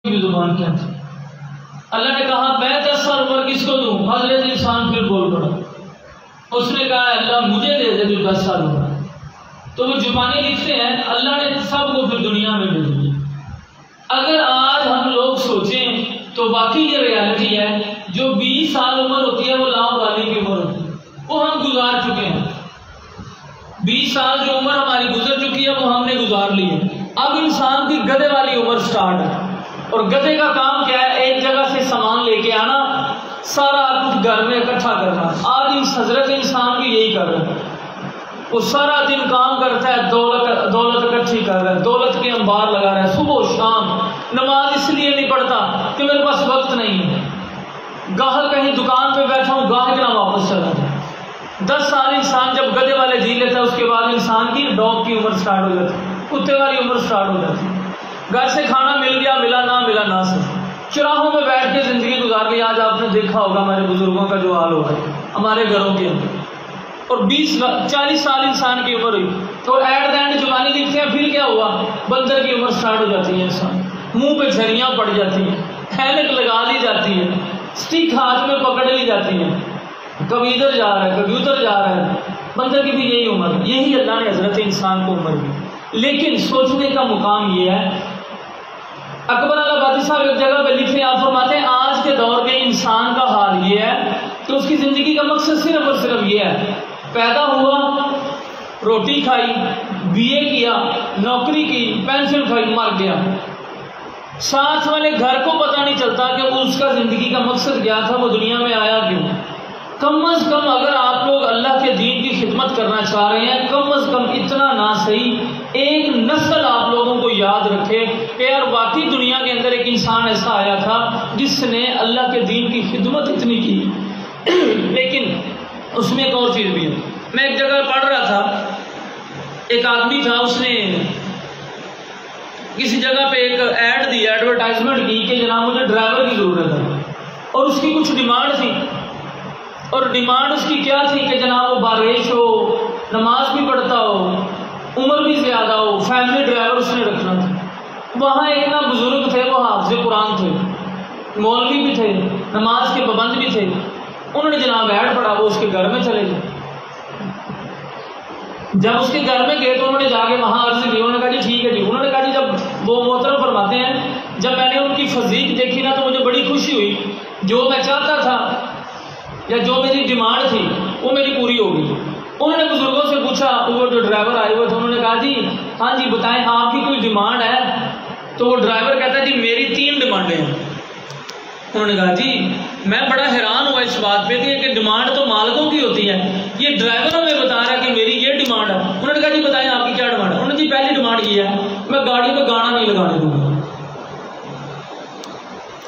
کی زبان کیا تھی؟ اللہ نے کہا میں 10 سال عمر کس کو دوں؟ حضرت انسان پھر بول پڑا، اس نے کہا اللہ مجھے دے دے جو 10 سال عمر۔ تو وہ زبانی لکھتے ہیں اللہ نے سب کو پھر دنیا میں بھیج دیا۔ اگر آج ہم لوگ سوچیں تو واقعی یہ ریالٹی ہے، جو 20 سال عمر ہوتی ہے وہ لاؤ والی کی عمر ہوتی ہے، وہ ہم گزار چکے ہیں۔ 20 سال جو عمر ہماری گزر چکی ہے وہ ہم نے گزار لی ہے۔ اب انسان کی گدھے والی عمر سٹارٹ ہے، اور گدھے کا کام کیا ہے؟ ایک جگہ سے سامان لے کے آنا، سارا کچھ گھر میں اکٹھا کرنا۔ آج حضرت انسان بھی یہی کر رہا ہے، وہ سارا دن کام کرتا ہے، دولت اکٹھی کر رہا ہے، دولت کے انبار لگا رہا ہے، صبح و شام نماز اس لیے نہیں پڑھتا کہ میرے پاس وقت نہیں ہے، گاہک کہیں دکان پہ بیٹھا ہوں گاہک نہ واپس چلا جائے۔ 10 سال انسان جب گدھے والے جی لیتا ہے، اس کے بعد انسان کی ڈاگ کی عمر سٹارٹ ہو جاتی ہے، کتے والی عمر سٹارٹ ہو جاتی ہے۔ گھر سے کھانا مل گیا، ملا نہ سے چراہوں میں بیٹھ کے زندگی گزار لی۔ آج آپ نے دیکھا ہوگا ہمارے بزرگوں کا جو حال ہو رہا ہے ہمارے گھروں کے اندر، اور 40 سال انسان کی عمر ہوئی، تو ایٹ دا اینڈ زبانی لکھتے ہیں پھر کیا ہوا؟ بندر کی عمر سٹارٹ ہو جاتی ہے، انسان منہ پہ جھریاں پڑ جاتی ہیں، ہیلمٹ لگا لی جاتی ہے، اسٹک ہاتھ میں پکڑ لی جاتی ہے، کبھی ادھر جا رہا ہے کبھی ادھر جا رہا ہے۔ بندر کی بھی یہی عمر ہے، یہی اللہ نے حضرت انسان کو عمر دی۔ لیکن سوچنے کا مقام یہ ہے، اکبر آبادی صاحب ایک جگہ پہ لکھتے ہیں، آپ فرماتے ہیں آج کے دور کے انسان کا حال یہ ہے کہ اس کی زندگی کا مقصد صرف اور صرف یہ ہے، پیدا ہوا، روٹی کھائی، BA کیا، نوکری کی، پینشن کھائی، مر گیا۔ ساتھ والے گھر کو پتہ نہیں چلتا کہ اس کا زندگی کا مقصد کیا تھا، وہ دنیا میں آیا کیوں۔ کم از کم اگر آپ لوگ اللہ کے دین کی خدمت کرنا چاہ رہے ہیں، کم از کم اتنا نہ صحیح ایک نسل آپ لوگوں کو یاد رکھے کہ یار واقعی دنیا کے اندر ایک انسان ایسا آیا تھا جس نے اللہ کے دین کی خدمت اتنی کی۔ لیکن اس میں ایک اور چیز بھی ہے، میں ایک جگہ پڑھ رہا تھا، ایک آدمی تھا، اس نے کسی جگہ پہ ایک ایڈ دی، ایڈورٹائزمنٹ کی کہ جناب مجھے ڈرائیور کی ضرورت ہے، اور اس کی کچھ ڈیمانڈ تھی، اور ڈیمانڈ اس کی کیا تھی کہ جناب وہ باریش ہو، نماز بھی پڑھتا ہو، عمر بھی زیادہ ہو، فیملی ڈرائیور اس نے رکھنا تھا۔ وہاں ایک نا بزرگ تھے، وہ حافظ قرآن تھے، مولوی بھی تھے، نماز کے پابند بھی تھے، انہوں نے جناب ایڈ پڑھا، وہ اس کے گھر میں چلے گئے۔ جب اس کے گھر میں گئے تو انہوں نے جا کے وہاں عرض کی، انہوں نے کہا جی ٹھیک ہے جی۔ انہوں نے کہا جی جب وہ محترم فرماتے ہیں جب میں نے ان کی فزیک دیکھی نا تو مجھے بڑی خوشی ہوئی، جو میں چاہتا تھا یا جو میری ڈیمانڈ تھی وہ میری پوری ہو گئی۔ انہوں نے بزرگوں سے پوچھا، وہ جو ڈرائیور آئے ہوئے تھے، انہوں نے کہا جی ہاں جی بتائیں آپ کی کوئی ڈیمانڈ ہے؟ تو وہ ڈرائیور کہتا ہے جی میری 3 ڈیمانڈیں ہیں۔ انہوں نے کہا جی میں بڑا حیران ہوا اس بات پہ کہ ڈیمانڈ تو مالکوں کی ہوتی ہے، یہ ڈرائیوروں میں بتا رہا ہے کہ میری یہ ڈیمانڈ ہے۔ انہوں نے کہا جی بتائیں آپ کی کیا ڈیمانڈ ہے؟ انہوں نے جی پہلی ڈیمانڈ یہ ہے میں گاڑی میں گانا نہیں لگانے دوں گا۔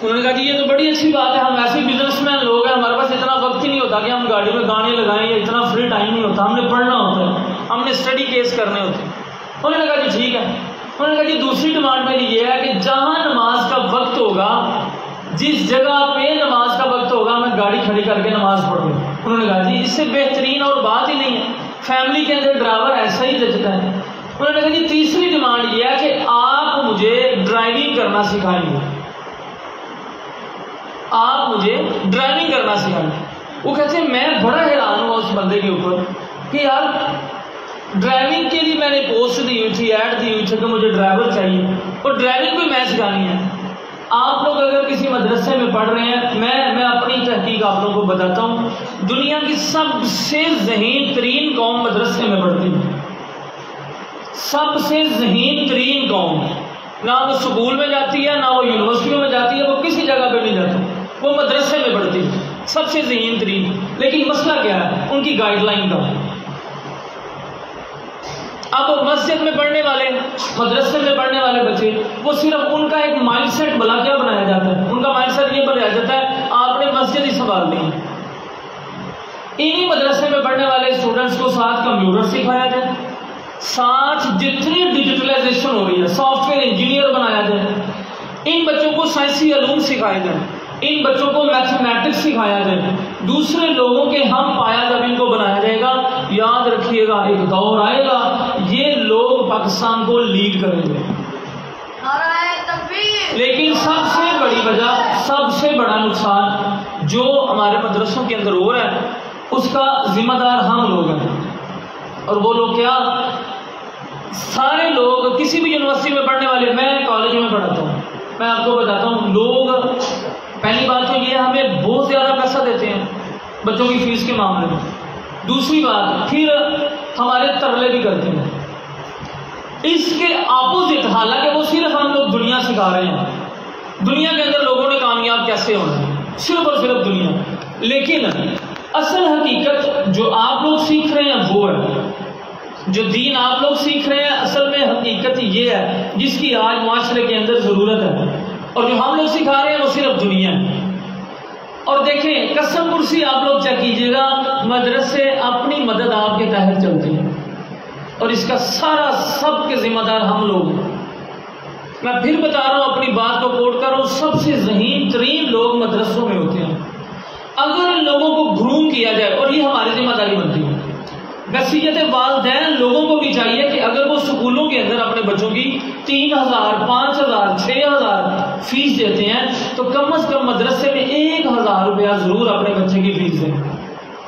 انہوں نے کہا جی یہ تو بڑی اچھی بات ہے، ہم ایسے بزنس مین لوگ ہیں، ہمارے پاس اتنا وقت ہی نہیں ہوتا کہ ہم گاڑی میں گانے لگائیں، یا اتنا فری ٹائم نہیں ہوتا، ہم نے پڑھنا ہوتا ہے، ہم نے اسٹڈی کیس کرنے ہوتے ہیں۔ انہوں نے کہا جی ٹھیک ہے۔ انہوں نے کہا جی دوسری ڈیمانڈ میری یہ ہے کہ جہاں نماز کا وقت ہوگا، جس جگہ پہ نماز کا وقت ہوگا، میں گاڑی کھڑی کر کے نماز پڑھ لوں۔ انہوں نے کہا جی اس سے بہترین اور بات ہی نہیں ہے، فیملی کے اندر ڈرائیور ایسا ہی جچتا ہے۔ انہوں نے کہا جی تیسری ڈیمانڈ یہ ہے کہ آپ مجھے ڈرائیونگ کرنا سکھائیں گے، آپ مجھے ڈرائیونگ کرنا سکھائیں گے۔ وہ کہتے ہیں میں بڑا حیران ہوا اس بندے کے اوپر کہ یار ڈرائیونگ کے لیے میں نے پوسٹ دی ہوئی تھی، ایڈ دی ہوئی تھی کہ مجھے ڈرائیور چاہیے، اور ڈرائیونگ بھی میں سکھانی ہے۔ آپ لوگ اگر کسی مدرسے میں پڑھ رہے ہیں، میں اپنی تحقیق آپ لوگوں کو بتاتا ہوں، دنیا کی سب سے ذہین ترین قوم مدرسے میں پڑھتی ہے، سب سے ذہین ترین قوم۔ نہ وہ اسکول میں جاتی ہے، نہ وہ یونیورسٹیوں میں جاتی ہے، وہ کسی جگہ پہ نہیں جاتی، وہ مدرسے میں پڑھتی ہے، سب سے ذہین ترین۔ لیکن مسئلہ کیا ہے؟ ان کی گائیڈ لائن کا۔ اب مسجد میں پڑھنے والے، مدرسے میں پڑھنے والے بچے، وہ صرف ان کا ایک مائنڈ سیٹ بنا کیا بنایا جاتا ہے، ان کا مائنڈ سیٹ یہ بنایا جاتا ہے آپ نے مسجد ہی سنبھال لی ہے۔ انہی مدرسے میں پڑھنے والے اسٹوڈنٹس کو ساتھ کمپیوٹر سکھایا جائے، ساتھ جتنی ڈیجیٹلائزیشن ہو رہی ہے سافٹ ویئر انجینئر بنایا جائے، ان بچوں کو سائنسی علوم سکھائے جائیں، ان بچوں کو میتھمیٹکس سکھایا جائے، دوسرے لوگوں کے ہم پایا جب ان کو بنایا جائے گا، یاد رکھیے گا ایک دور آئے گا یہ لوگ پاکستان کو لیڈ کریں گے۔ لیکن سب بڑی وجہ، سب سے بڑا نقصان جو ہمارے مدرسوں کے اندر ہو رہا ہے اس کا ذمہ دار ہم لوگ ہیں. اور وہ لوگ کیا؟ سارے لوگ کسی بھی یونیورسٹی میں پڑھنے والے، میں کالج میں پڑھاتا ہوں، میں آپ کو بتاتا ہوں، لوگ پہلی بات تو یہ ہمیں بہت زیادہ پیسہ دیتے ہیں بچوں کی فیس کے معاملے میں. دوسری بات پھر ہمارے ترلے بھی کرتے ہیں. اس کے اپوزٹ، حالانکہ وہ صرف ہم لوگ دنیا سکھا رہے ہیں، دنیا کے اندر لوگوں نے کامیاب کیسے ہونا ہے، صرف اور صرف دنیا. لیکن اصل حقیقت جو آپ لوگ سیکھ رہے ہیں وہ ہے، جو دین آپ لوگ سیکھ رہے ہیں اصل میں حقیقت یہ ہے جس کی آج معاشرے کے اندر ضرورت ہے. اور جو ہم لوگ سکھا رہے ہیں وہ صرف دنیا ہے. اور دیکھیں قسم کرسی آپ لوگ چیک کیجیے گا، مدرسے اپنی مدد آپ کے تحت چلتے ہیں اور اس کا سارا سب کے ذمہ دار ہم لوگ ہیں. میں پھر بتا رہا ہوں، اپنی بات کو کوٹ کر رہا ہوں، سب سے ذہین ترین لوگ مدرسوں میں ہوتے ہیں. اگر ان لوگوں کو گروم کیا جائے، اور یہ ہماری ذمہ داری بنتی ہے، وصیت والدین لوگوں کو بھی چاہیے کہ اگر وہ سکولوں کے اندر اپنے بچوں کی 3000 5000 6000 فیس دیتے ہیں تو کم از کم مدرسے میں 1000 روپیہ ضرور اپنے بچے کی فیس دیں.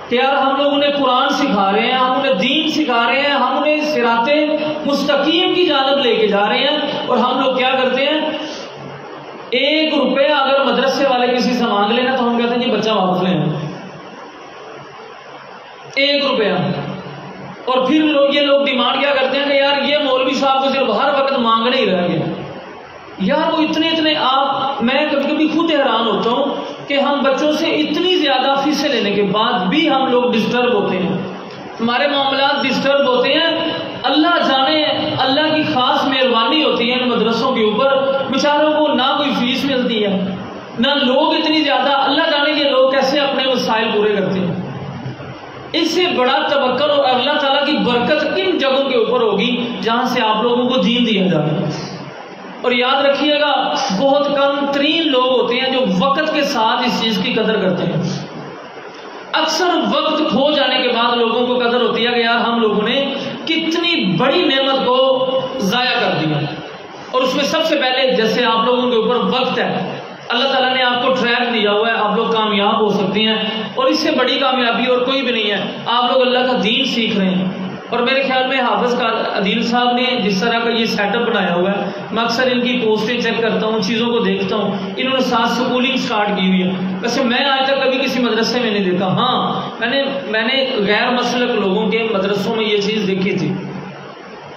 کہ یار ہم لوگ انہیں قرآن سکھا رہے ہیں، ہم انہیں دین سکھا رہے ہیں، ہم انہیں صراط مستقیم کی جانب لے کے جا رہے ہیں، اور ہم لوگ کیا کرتے ہیں، 1 روپیہ اگر مدرسے والے کسی سے مانگ لینا تو ہم کہتے ہیں جی بچہ واپس لیں، 1 روپیہ. اور پھر یہ لوگ ڈیمانڈ کیا کرتے ہیں کہ یار یہ مولوی صاحب کو صرف ہر وقت مانگنے ہی رہ گئے. یار وہ اتنے آپ، میں کبھی کبھی خود حیران ہوتا ہوں کہ ہم بچوں سے اتنی زیادہ فیسیں لینے کے بعد بھی ہم لوگ ڈسٹرب ہوتے ہیں، ہمارے معاملات ڈسٹرب ہوتے ہیں. اللہ جانے اللہ کی خاص مہربانی ہوتی ہے ان مدرسوں کے اوپر، بیچاروں کو نہ کوئی فیس ملتی ہے نہ لوگ اتنی زیادہ، اللہ جانے یہ لوگ کیسے اپنے وسائل پورے کرتے ہیں. اس سے بڑا توکل اور اللہ تعالیٰ کی برکت کن جگہوں کے اوپر ہوگی جہاں سے آپ لوگوں کو دین دیا جائے. اور یاد رکھیے گا بہت کم ترین لوگ ہوتے ہیں جو وقت کے ساتھ اس چیز کی قدر کرتے ہیں. اکثر وقت کھو جانے کے بعد لوگوں کو قدر ہوتی ہے کہ یار ہم لوگوں نے کتنی بڑی نعمت کو ضائع کر دیا. اور اس میں سب سے پہلے جیسے آپ لوگوں کے اوپر وقت ہے، اللہ تعالیٰ نے آپ کو ٹریک دیا ہوا ہے، آپ لوگ کامیاب ہو سکتے ہیں، اور اس سے بڑی کامیابی اور کوئی بھی نہیں ہے. آپ لوگ اللہ کا دین سیکھ رہے ہیں. اور میرے خیال میں حافظ عدیل صاحب نے جس طرح کا یہ سیٹ اپ بنایا ہوا ہے، میں اکثر ان کی پوسٹیں چیک کرتا ہوں، چیزوں کو دیکھتا ہوں. انہوں نے ساتھ سکولنگ سٹارٹ کی ہوئی ہے. ویسے میں آج تک کبھی کسی مدرسے میں نہیں دیکھا. ہاں میں نے غیر مسلک لوگوں کے مدرسوں میں یہ چیز دیکھی تھی،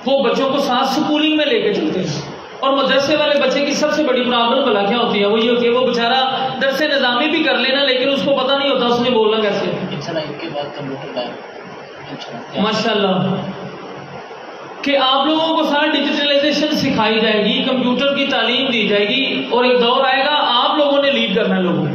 وہ بچوں کو ساتھ سکولنگ میں لے کے چلتے ہیں. اور مدرسے والے بچے کی سب سے بڑی پرابلم بلا کیا ہوتی ہے، وہ یہ ہوتی ہے وہ بیچارہ درس نظامی بھی کر لینا لیکن اس کو پتہ نہیں ہوتا اس نے بولنا کیسے. ماشاء اللہ کہ آپ لوگوں کو سارا ڈیجیٹلائزیشن سکھائی جائے گی، کمپیوٹر کی تعلیم دی جائے گی، اور ایک دور آئے گا آپ لوگوں نے لیڈ کرنا ہے لوگوں.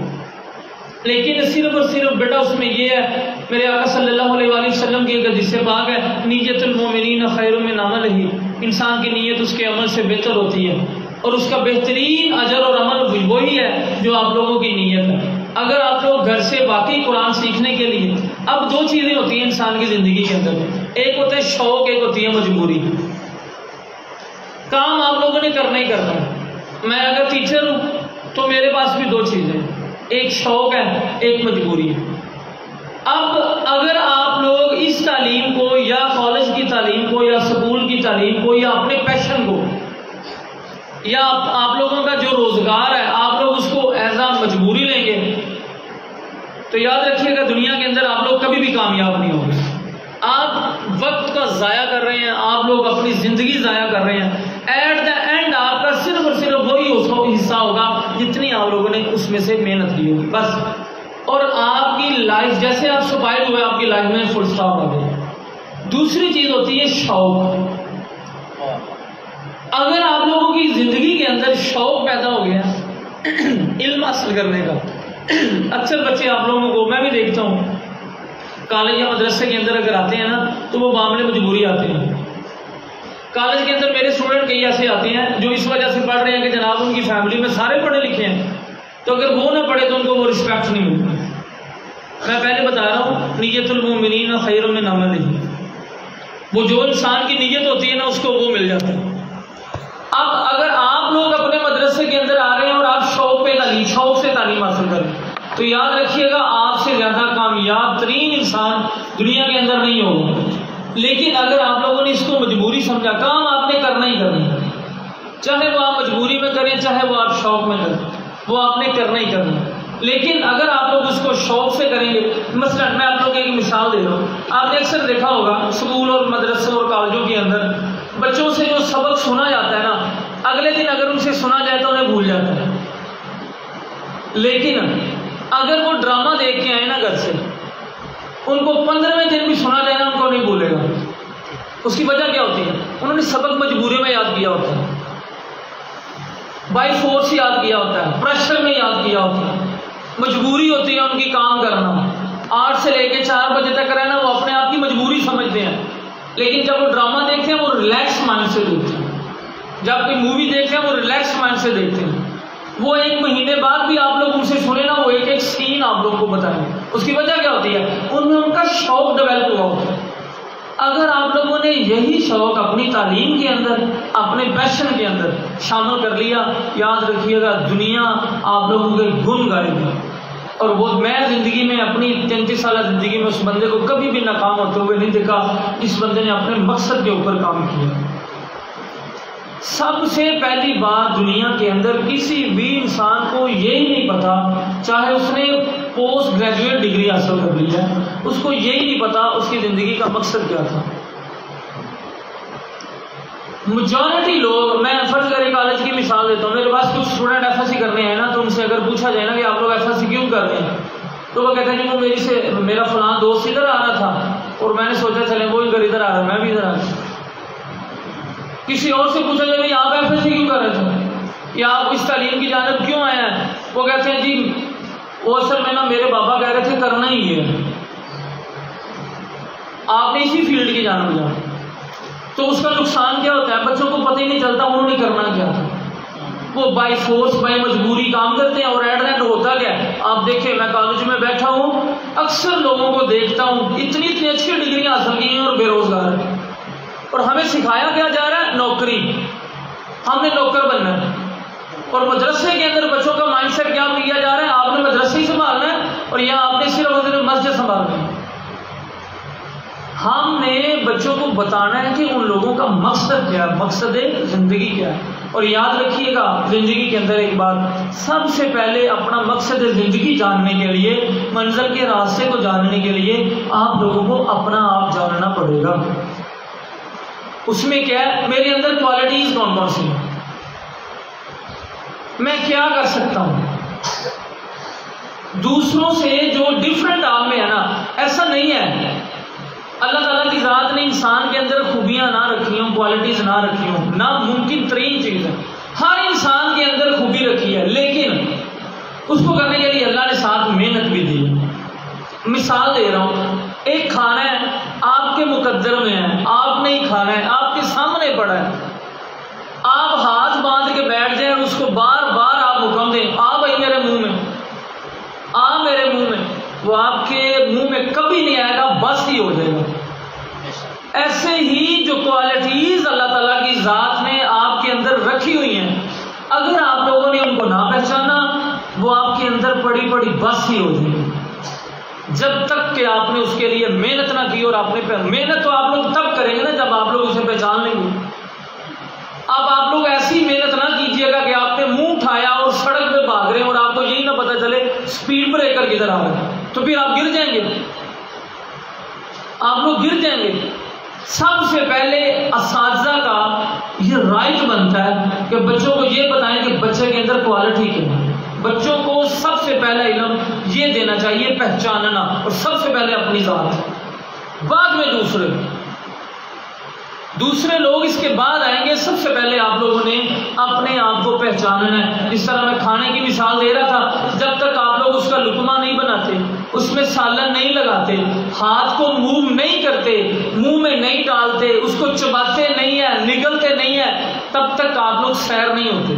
لیکن صرف اور صرف بیٹا اس میں یہ ہے، میرے آقا صلی اللہ علیہ وآلہ وسلم کی ایک حدیث پاک ہے، نیت المومنین خیر من عملہ، انسان کی نیت اس کے عمل سے بہتر ہوتی ہے، اور اس کا بہترین اجر اور عمل وہی ہے جو آپ لوگوں کی نیت ہے. اگر آپ لوگ گھر سے باقی قرآن سیکھنے کے لیے، اب 2 چیزیں ہوتی ہیں انسان کی زندگی کے اندر، ایک ہوتا ہے شوق، ایک ہوتی ہے مجبوری. کام آپ لوگوں نے کرنا ہی کرنا ہے. میں اگر ٹیچر ہوں تو میرے پاس بھی 2 چیزیں، ایک شوق ہے ایک مجبوری ہے. اب اگر آپ لوگ اس تعلیم کو یا کالج کی تعلیم کو یا سکول کی تعلیم کو یا اپنے پیشن کو یا آپ لوگوں کا جو روزگار ہے آپ لوگ اس کو ایز اے مجبوری لیں گے تو یاد رکھیے گا دنیا کے اندر آپ لوگ کبھی بھی کامیاب نہیں ہوں گے. آپ وقت کا ضائع کر رہے ہیں، آپ لوگ اپنی زندگی ضائع کر رہے ہیں. ایٹ دا اینڈ آپ کا صرف اور صرف وہی حصہ ہوگا جتنی آپ لوگوں نے اس میں سے محنت کی ہوگی بس. اور آپ کی لائف جیسے آپ سپائل ہوئے آپ کی لائف میں فل سٹاپ آ گئی. دوسری چیز ہوتی ہے شوق. اگر آپ لوگوں کی زندگی کے اندر شوق پیدا ہو گیا علم حاصل کرنے کا، اکثر بچے آپ لوگوں کو میں بھی دیکھتا ہوں کالج یا مدرسے کے اندر اگر آتے ہیں نا تو وہ معاملے مجبوری آتے ہیں. کالج کے اندر میرے اسٹوڈنٹ کئی ایسے آتے ہیں جو اس وجہ سے پڑھ رہے ہیں کہ جناب ان کی فیملی میں سارے پڑھے لکھے ہیں، تو اگر وہ نہ پڑھے تو ان کو وہ رسپیکٹ نہیں ملتی. میں پہلے بتا رہا ہوں نیت المومنین خیر من عملہ، وہ جو انسان کی نیت ہوتی ہے نا اس کو وہ مل جاتا ہے. اب اگر آپ لوگ اپنے مدرسے کے اندر آ رہے ہیں اور آپ شوق پہ نہ تو یاد رکھیے گا آپ سے زیادہ کامیاب ترین انسان دنیا کے اندر نہیں ہوگا. لیکن اگر آپ لوگوں نے اس کو مجبوری سمجھا، کام آپ نے کرنا ہی کرنا ہے، چاہے وہ آپ مجبوری میں کریں چاہے وہ آپ شوق میں کریں، وہ آپ نے کرنا ہی کرنا ہے. لیکن اگر آپ لوگ اس کو شوق سے کریں گے، مثلا میں آپ لوگ ایک مثال دے رہا ہوں، آپ نے اکثر دیکھا ہوگا اسکول اور مدرسوں اور کالجوں کے اندر بچوں سے جو سبق سنا جاتا ہے نا، اگلے دن اگر ان سے سنا جائے تو انہیں بھول جاتا ہے. لیکن اگر وہ ڈرامہ دیکھ کے آئے نا گھر سے، ان کو 15ویں دن بھی سنا جائے نا ان کو نہیں بھولے گا. اس کی وجہ کیا ہوتی ہے؟ انہوں نے سبق مجبوری میں یاد کیا ہوتا ہے، بائی فورس یاد کیا ہوتا ہے، پریشر میں یاد کیا ہوتا ہے. مجبوری ہوتی ہے ان کی کام کرنا، 8 سے لے کے 4 بجے تک رہنا وہ اپنے آپ کی مجبوری سمجھتے ہیں. لیکن جب وہ ڈرامہ دیکھتے ہیں وہ ریلیکس مائنڈ سے دیکھتے ہیں، جب کوئی مووی دیکھتے ہیں وہ ریلیکس مائنڈ سے دیکھتے ہیں. وہ 1 مہینے بعد بھی آپ لوگ ان سے سنے نا، وہ ایک سین آپ لوگ کو بتائیں. اس کی وجہ کیا ہوتی ہے؟ ان میں ان کا شوق ڈیولپ ہوا ہوتا ہے. اگر آپ لوگوں نے یہی شوق اپنی تعلیم کے اندر، اپنے پیشن کے اندر شامل کر لیا، یاد رکھیے گا دنیا آپ لوگوں کے گن گائے گی. اور وہ میں زندگی میں اپنی 33 سالہ زندگی میں اس بندے کو کبھی بھی ناکام ہوتے ہوئے نہیں دیکھا. اس بندے نے اپنے مقصد کے اوپر کام کیا. سب سے پہلی بات دنیا کے اندر کسی بھی انسان کو یہی نہیں پتا، چاہے اس نے پوسٹ گریجویٹ ڈگری حاصل کر لی ہے، اس کو یہی نہیں پتا اس کی زندگی کا مقصد کیا تھا. میجورٹی لوگ، میں فرض کرے کالج کی مثال دیتا ہوں، میرے پاس کچھ اسٹوڈنٹ ایف ایس سی کرنے ہیں نا، تو ان سے اگر پوچھا جائے نا کہ آپ لوگ ایف ایس سی کیوں کر رہے ہیں، تو وہ کہتے ہیں کہ وہ میرا فلاں دوست ادھر آ رہا تھا اور میں نے سوچا چلے وہ ادھر آ رہا ہے میں بھی ادھر آ رہا. کسی اور سے پوچھا جائے آپ ایف ایس سی کیوں کر رہے تھے یا آپ اس تعلیم کی جانب کیوں آئے ہیں، وہ کہتے ہیں جی وہ اصل میں نا میرے بابا کہہ رہے تھے کرنا ہی ہے. آپ نے اسی فیلڈ کی جانب جانا، تو اس کا نقصان کیا ہوتا ہے؟ بچوں کو پتہ ہی نہیں چلتا انہوں نے کرنا کیا تھا. وہ بائی فورس بائی مجبوری کام کرتے ہیں. اور ایٹ اینڈ ہوتا کیا ہے؟ آپ دیکھیں میں کالج میں بیٹھا ہوں، اکثر لوگوں کو دیکھتا ہوں اتنی اچھی ڈگریاں حاصل کی ہیں اور بے روزگار ہیں. اور ہمیں سکھایا کیا جا رہا ہے؟ نوکری، ہم نے نوکر بننا ہے. اور مدرسے کے اندر بچوں کا مائنڈ سیٹ کیا کیا جا رہا ہے؟ آپ نے مدرسے ہی سنبھالنا ہے اور یا آپ نے صرف مسجد سنبھالنا ہے. ہم نے بچوں کو بتانا ہے کہ ان لوگوں کا مقصد کیا ہے، مقصد زندگی کیا ہے. اور یاد رکھیے گا زندگی کے اندر ایک بات، سب سے پہلے اپنا مقصد زندگی جاننے کے لیے، منزل کے راستے کو جاننے کے لیے آپ لوگوں کو اپنا آپ جاننا پڑے گا. اس میں کیا ہے؟ میرے اندر کوالٹیز کون کون سی ہیں، میں کیا کر سکتا ہوں. دوسروں سے جو ڈفرینٹ آپ میں ہے نا، ایسا نہیں ہے. اللہ تعالیٰ کی ذات نے انسان کے اندر خوبیاں نہ رکھی ہوں، کوالٹیز نہ رکھی ہوں، ناممکن ترین چیز ہے. ہر انسان کے اندر خوبی رکھی ہے، لیکن اس کو کرنے کے لیے اللہ نے ساتھ محنت بھی دی ہے. مثال دے رہا ہوں، ایک کھانا ہے آپ کے مقدر میں ہے، آپ نے ہی کھانا ہے، آپ کے سامنے پڑا ہے. آپ ہاتھ باندھ کے بیٹھ جائیں اور اس کو بار بار آپ حکم دیں آ بھائی میرے منہ میں، آ میرے منہ میں، وہ آپ کے منہ میں کبھی نہیں آئے گا، بس ہی ہو جائے گا. ایسے ہی جو کوالٹیز اللہ تعالیٰ کی ذات نے آپ کے اندر رکھی ہوئی ہیں، اگر آپ لوگوں نے ان کو نہ پہچانا، وہ آپ کے اندر پڑی پڑی بس ہی ہو جائے گی، جب تک کہ آپ نے اس کے لیے محنت نہ کی. اور آپ نے محنت تو آپ لوگ تب کریں گے نا جب آپ لوگ اسے پہچان لیں گے. اب آپ لوگ ایسی محنت نہ کیجیے گا کہ آپ نے منہ اٹھایا اور سڑک پہ بھاگ رہے ہیں اور آپ کو یہی نہ پتا چلے اسپیڈ بریکر کدھر آ رہا ہے، تو پھر آپ گر جائیں گے، آپ لوگ گر جائیں گے. سب سے پہلے اساتذہ کا یہ رائٹ بنتا ہے کہ بچوں کو یہ بتائیں کہ بچے کے اندر کوالٹی کیا ہے. بچوں کو سب سے پہلا علم یہ دینا چاہیے پہچاننا، اور سب سے پہلے اپنی ذات، بعد میں دوسرے لوگ اس کے بعد آئیں گے. سب سے پہلے آپ لوگوں نے اپنے آپ کو پہچاننا ہے. جس طرح میں کھانے کی مثال دے رہا تھا، جب تک آپ لوگ اس کا لقمہ نہیں بناتے، اس میں سالن نہیں لگاتے، ہاتھ کو موو نہیں کرتے، منہ میں نہیں ڈالتے، اس کو چباتے نہیں ہیں، نگلتے نہیں ہیں، تب تک آپ لوگ سیر نہیں ہوتے.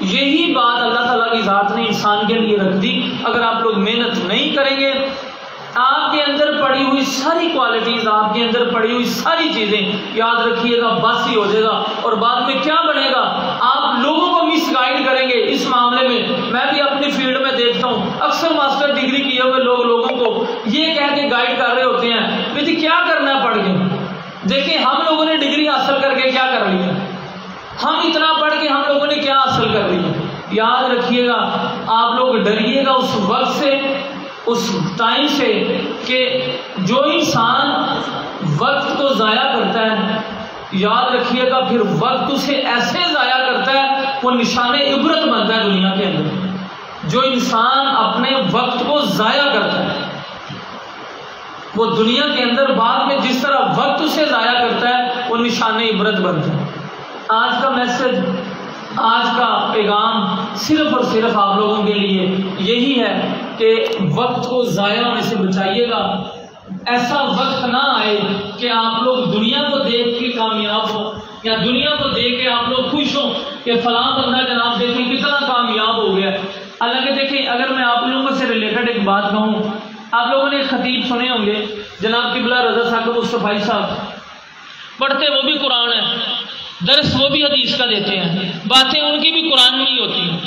یہی بات اللہ تعالیٰ کی ذات نے انسان کے لیے رکھ دی. اگر آپ لوگ محنت نہیں کریں گے، آپ کے اندر پڑی ہوئی ساری کوالٹیز، آپ کے اندر پڑی ہوئی ساری چیزیں، یاد رکھیے گا بس ہی ہو جائے گا. اور بعد میں کیا بنے گا؟ آپ لوگوں کو مس گائیڈ کریں گے اس معاملے میں. میں بھی اپنی فیلڈ میں دیکھتا ہوں اکثر ماسٹر ڈگری کیے ہوئے لوگوں کو یہ کہہ کے گائیڈ کر رہے ہوتے ہیں کہ جی کیا کرنا ہے پڑھ کے. دیکھیں ہم لوگوں نے ڈگری حاصل کر کے کیا کر لیا, ہم اتنا پڑھ کے ہم لوگوں نے کیا حاصل کر لیا. یاد رکھیے گا, آپ لوگ ڈریے گا اس وقت سے, اس ٹائم سے کہ جو انسان وقت کو ضائع کرتا ہے, یاد رکھیے گا پھر وقت اسے ایسے ضائع کرتا ہے وہ نشان عبرت بنتا ہے دنیا کے اندر. جو انسان اپنے وقت کو ضائع کرتا ہے وہ دنیا کے اندر بعد میں جس طرح وقت اسے ضائع کرتا ہے وہ نشان عبرت بنتا ہے. آج کا میسج, آج کا پیغام صرف اور صرف آپ لوگوں کے لیے یہی ہے کہ وقت کو ضائع ہونے سے بچائیے گا. ایسا وقت نہ آئے کہ آپ لوگ دنیا کو دیکھ کے کامیاب ہو, یا دنیا کو دیکھ کے آپ لوگ خوش ہوں کہ فلاں بندہ جناب دیکھیں کتنا کامیاب ہو گیا. حالانکہ دیکھیں اگر میں آپ لوگوں سے ریلیٹڈ ایک بات کہوں, آپ لوگوں نے خطیب سنے ہوں گے جناب قبلہ رضا صاحب مصطفی صاحب, پڑھتے وہ بھی قرآن ہے, درس وہ بھی حدیث کا دیتے ہیں, باتیں ان کی بھی قرآن میں ہی ہوتی ہیں,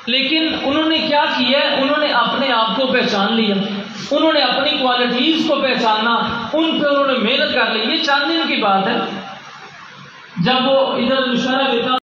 لیکن انہوں نے کیا کیا ہے, انہوں نے اپنے آپ کو پہچان لیا, انہوں نے اپنی کوالٹیز کو پہچانا, ان پہ انہوں نے محنت کر لی. یہ چند دن کی بات ہے جب وہ ادھر مشورہ دیتا